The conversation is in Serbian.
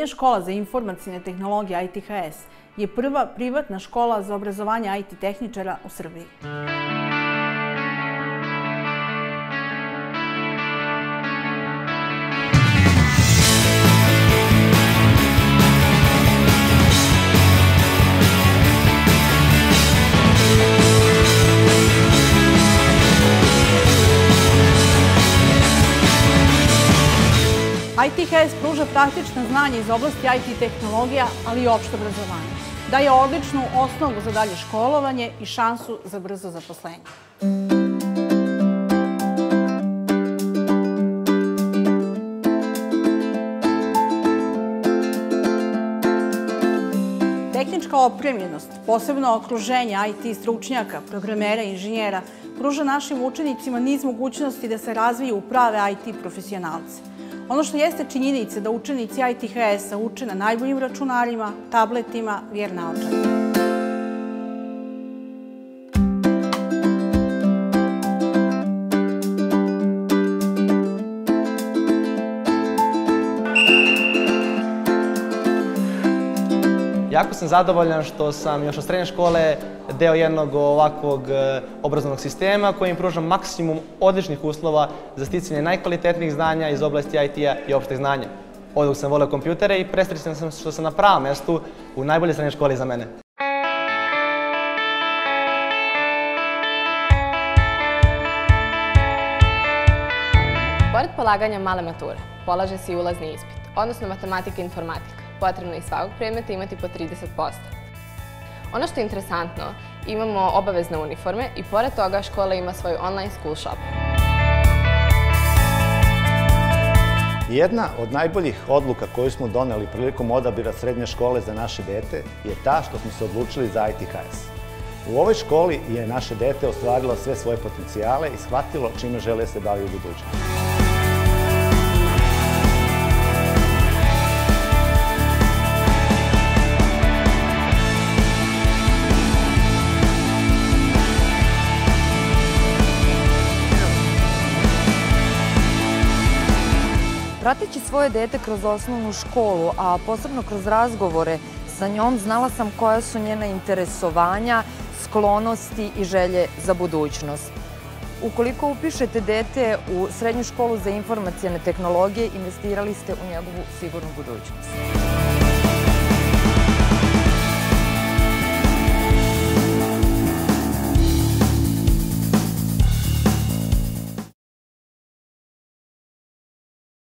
Srednja škola za informacione tehnologije ITHS je prva privatna škola za obrazovanje IT tehničara u Srbiji. ITHS pruža praktična znanja iz oblasti IT tehnologija, ali i opšte obrazovanje. Daje odličnu osnovu za dalje školovanje i šansu za brzo zaposlenje. Tehnička opremljenost, posebno okruženje IT stručnjaka, programera i inženjera, pruža našim učenicima niz mogućnosti da se razviju u prave IT profesionalce. Ono što jeste činjenica da učenici ITHS-a uče na najboljim računarima, tabletima, VR naočarima. Jako sam zadovoljan što sam još od srednje škole deo jednog ovakvog obrazovnog sistema koji im pruža maksimum odličnih uslova za sticanje najkvalitetnijih znanja iz oblasti IT-a i opštih znanja. Od dok sam voleo kompjutere i presrećan sam što sam na pravom mestu u najboljoj srednjoj školi za mene. Pored polaganja male mature, polaže se i ulazni ispit, odnosno matematika i informatika. Potrebno je iz svakog predmeta imati po 30%. Ono što je interesantno, imamo obavezne uniforme i pored toga škola ima svoj online school shop. Jedna od najboljih odluka koju smo doneli prilikom odabira srednje škole za naše dete je ta što smo se odlučili za ITHS. U ovoj školi je naše dete ostvarilo sve svoje potencijale i shvatilo čime žele se bavi u budućnosti. Prateći svoje dete kroz osnovnu školu, a posebno kroz razgovore sa njom, znala sam koja su njena interesovanja, sklonosti i želje za budućnost. Ukoliko upišete dete u srednju školu za informacione tehnologije, investirali ste u njegovu sigurnu budućnost.